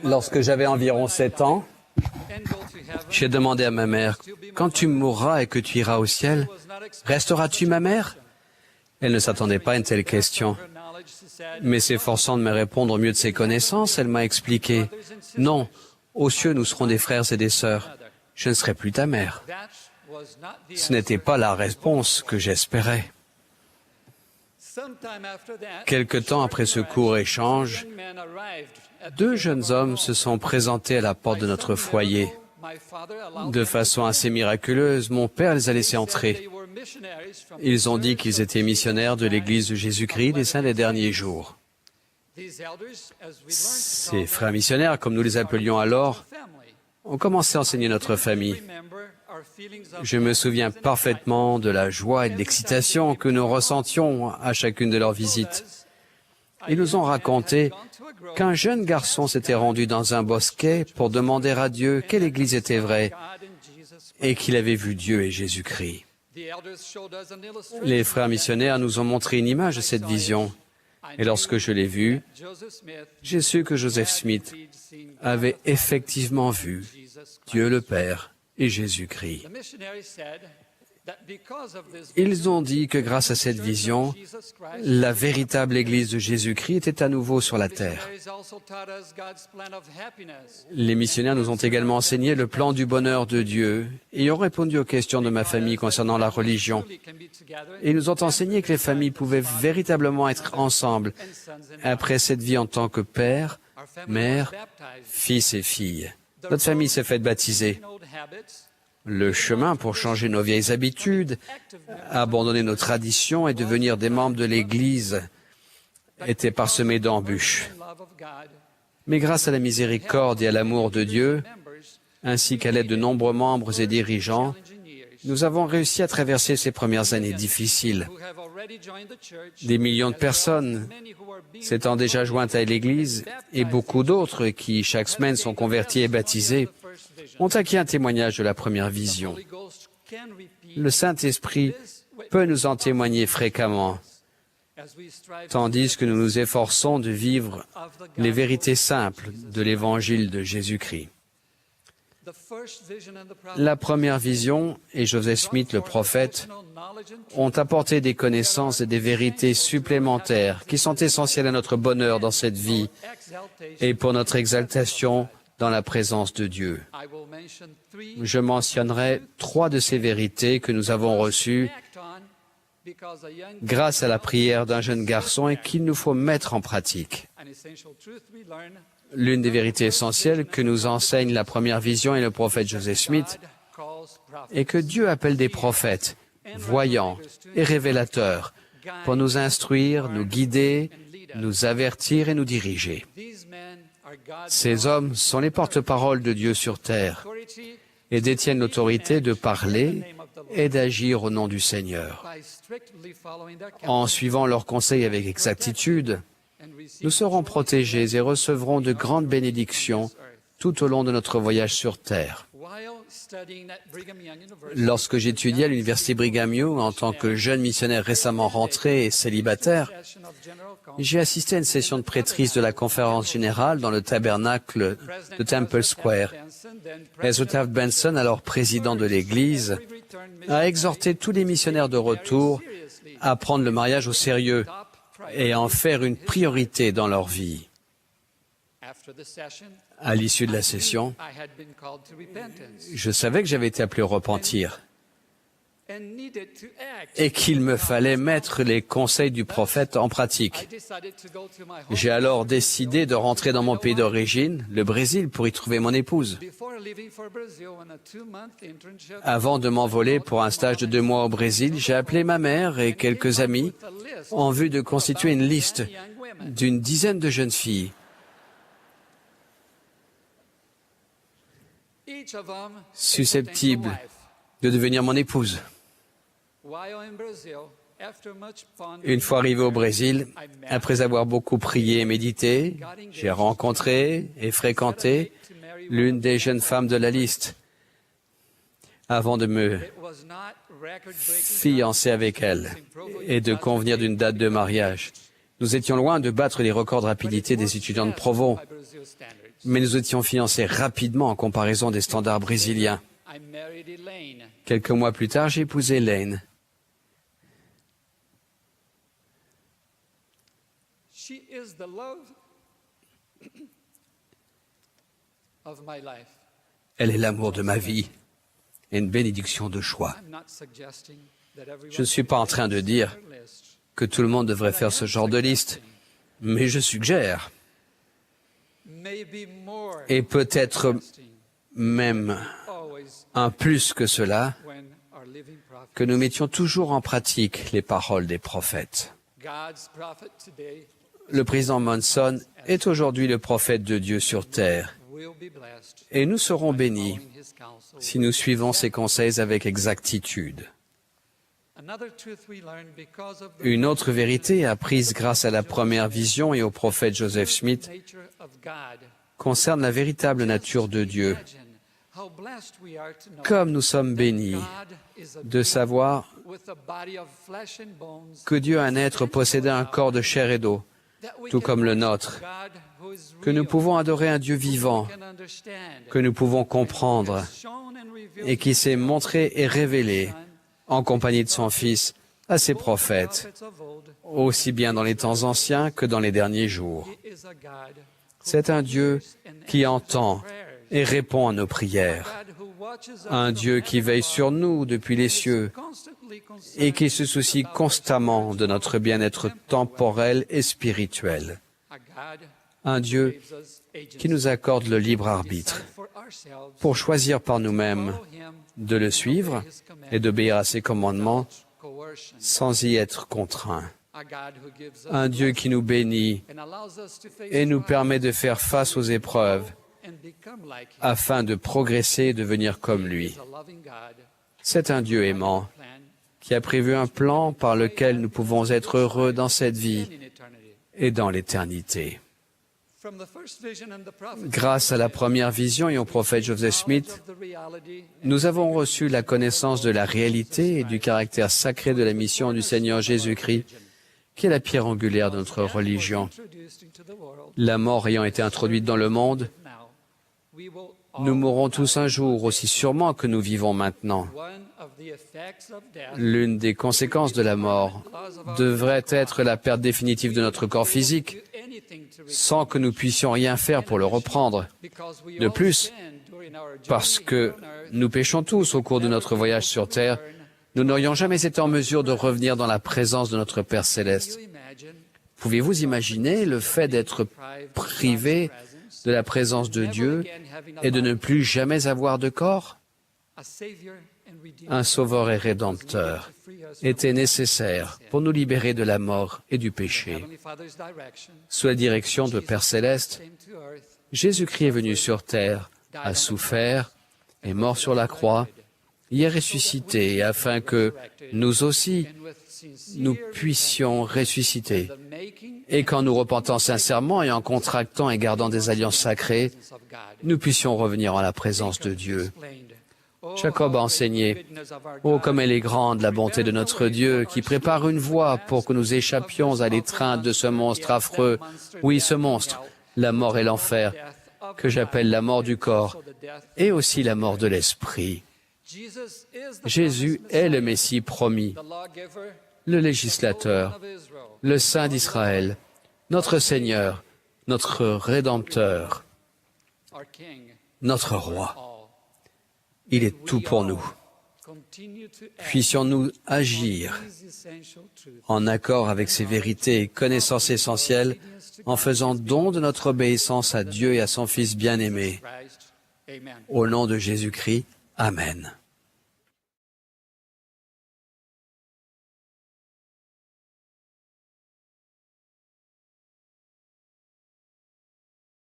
Lorsque j'avais environ 7 ans, j'ai demandé à ma mère, « Quand tu mourras et que tu iras au ciel, resteras-tu ma mère ?» Elle ne s'attendait pas à une telle question. Mais s'efforçant de me répondre au mieux de ses connaissances, elle m'a expliqué, « Non, aux cieux nous serons des frères et des sœurs. Je ne serai plus ta mère. » Ce n'était pas la réponse que j'espérais. Quelque temps après ce court échange, 2 jeunes hommes se sont présentés à la porte de notre foyer. De façon assez miraculeuse, mon père les a laissés entrer. Ils ont dit qu'ils étaient missionnaires de l'Église de Jésus-Christ des Saints des Derniers Jours. Ces frères missionnaires, comme nous les appelions alors, ont commencé à enseigner notre famille. Je me souviens parfaitement de la joie et de l'excitation que nous ressentions à chacune de leurs visites. Ils nous ont raconté qu'un jeune garçon s'était rendu dans un bosquet pour demander à Dieu quelle Église était vraie et qu'il avait vu Dieu et Jésus-Christ. Les frères missionnaires nous ont montré une image de cette vision. Et lorsque je l'ai vue, j'ai su que Joseph Smith avait effectivement vu Dieu le Père et Jésus-Christ. Ils ont dit que grâce à cette vision, la véritable Église de Jésus-Christ était à nouveau sur la terre. Les missionnaires nous ont également enseigné le plan du bonheur de Dieu et ont répondu aux questions de ma famille concernant la religion. Et ils nous ont enseigné que les familles pouvaient véritablement être ensemble après cette vie en tant que père, mère, fils et fille. Notre famille s'est faite baptiser. Le chemin pour changer nos vieilles habitudes, abandonner nos traditions et devenir des membres de l'Église était parsemé d'embûches. Mais grâce à la miséricorde et à l'amour de Dieu, ainsi qu'à l'aide de nombreux membres et dirigeants, nous avons réussi à traverser ces premières années difficiles. Des millions de personnes s'étant déjà jointes à l'Église et beaucoup d'autres qui, chaque semaine, sont convertis et baptisés, ont acquis un témoignage de la première vision. Le Saint-Esprit peut nous en témoigner fréquemment, tandis que nous nous efforçons de vivre les vérités simples de l'Évangile de Jésus-Christ. La première vision et Joseph Smith, le prophète, ont apporté des connaissances et des vérités supplémentaires qui sont essentielles à notre bonheur dans cette vie et pour notre exaltation dans la présence de Dieu. Je mentionnerai 3 de ces vérités que nous avons reçues grâce à la prière d'un jeune garçon et qu'il nous faut mettre en pratique. L'une des vérités essentielles que nous enseigne la première vision et le prophète Joseph Smith est que Dieu appelle des prophètes, voyants et révélateurs pour nous instruire, nous guider, nous avertir et nous diriger. Ces hommes sont les porte-paroles de Dieu sur terre et détiennent l'autorité de parler et d'agir au nom du Seigneur. En suivant leurs conseils avec exactitude, nous serons protégés et recevrons de grandes bénédictions tout au long de notre voyage sur terre. Lorsque j'étudiais à l'Université Brigham Young en tant que jeune missionnaire récemment rentré et célibataire, j'ai assisté à une session de prêtrise de la conférence générale dans le tabernacle de Temple Square. Ezra Taft Benson, alors président de l'Église, a exhorté tous les missionnaires de retour à prendre le mariage au sérieux et à en faire une priorité dans leur vie. À l'issue de la session, je savais que j'avais été appelé au repentir et qu'il me fallait mettre les conseils du prophète en pratique. J'ai alors décidé de rentrer dans mon pays d'origine, le Brésil, pour y trouver mon épouse. Avant de m'envoler pour un stage de 2 mois au Brésil, j'ai appelé ma mère et quelques amis en vue de constituer une liste d'une dizaine de jeunes filles. Susceptibles de devenir mon épouse. Une fois arrivé au Brésil, après avoir beaucoup prié et médité, j'ai rencontré et fréquenté l'une des jeunes femmes de la liste avant de me fiancer avec elle et de convenir d'une date de mariage. Nous étions loin de battre les records de rapidité des étudiants de Provo, mais nous étions fiancés rapidement en comparaison des standards brésiliens. Quelques mois plus tard, j'ai épousé Lane. Elle est l'amour de ma vie et une bénédiction de choix. Je ne suis pas en train de dire que tout le monde devrait faire ce genre de liste, mais je suggère, et peut-être même un plus que cela, que nous mettions toujours en pratique les paroles des prophètes. Le président Monson est aujourd'hui le prophète de Dieu sur terre, et nous serons bénis si nous suivons ses conseils avec exactitude. Une autre vérité apprise grâce à la première vision et au prophète Joseph Smith concerne la véritable nature de Dieu. Comme nous sommes bénis de savoir que Dieu a un être possédant un corps de chair et d'eau, tout comme le nôtre, que nous pouvons adorer un Dieu vivant, que nous pouvons comprendre et qui s'est montré et révélé en compagnie de son Fils à ses prophètes, aussi bien dans les temps anciens que dans les derniers jours. C'est un Dieu qui entend et répond à nos prières, un Dieu qui veille sur nous depuis les cieux et qui se soucie constamment de notre bien-être temporel et spirituel, un Dieu qui nous accorde le libre arbitre pour choisir par nous-mêmes de le suivre et d'obéir à ses commandements sans y être contraints. Un Dieu qui nous bénit et nous permet de faire face aux épreuves afin de progresser et devenir comme lui. C'est un Dieu aimant qui a prévu un plan par lequel nous pouvons être heureux dans cette vie et dans l'éternité. Grâce à la première vision et au prophète Joseph Smith, nous avons reçu la connaissance de la réalité et du caractère sacré de la mission du Seigneur Jésus-Christ, qui est la pierre angulaire de notre religion. La mort ayant été introduite dans le monde, nous mourrons tous un jour, aussi sûrement que nous vivons maintenant. L'une des conséquences de la mort devrait être la perte définitive de notre corps physique, sans que nous puissions rien faire pour le reprendre. De plus, parce que nous péchons tous au cours de notre voyage sur terre, nous n'aurions jamais été en mesure de revenir dans la présence de notre Père céleste. Pouvez-vous imaginer le fait d'être privé de la présence de Dieu et de ne plus jamais avoir de corps? Un sauveur et rédempteur était nécessaire pour nous libérer de la mort et du péché. Sous la direction de Père Céleste, Jésus-Christ est venu sur terre, a souffert, est mort sur la croix, y est ressuscité afin que nous aussi, nous puissions ressusciter. Et qu'en nous repentant sincèrement et en contractant et gardant des alliances sacrées, nous puissions revenir en la présence de Dieu. Jacob a enseigné, « Oh, comme elle est grande, la bonté de notre Dieu, qui prépare une voie pour que nous échappions à l'étreinte de ce monstre affreux. Oui, ce monstre, la mort et l'enfer, que j'appelle la mort du corps, et aussi la mort de l'esprit. » Jésus est le Messie promis, le législateur, le Saint d'Israël, notre Seigneur, notre Rédempteur, notre Roi. Il est tout pour nous. Puissions-nous agir en accord avec ces vérités et connaissances essentielles en faisant don de notre obéissance à Dieu et à son Fils bien-aimé. Au nom de Jésus-Christ, Amen.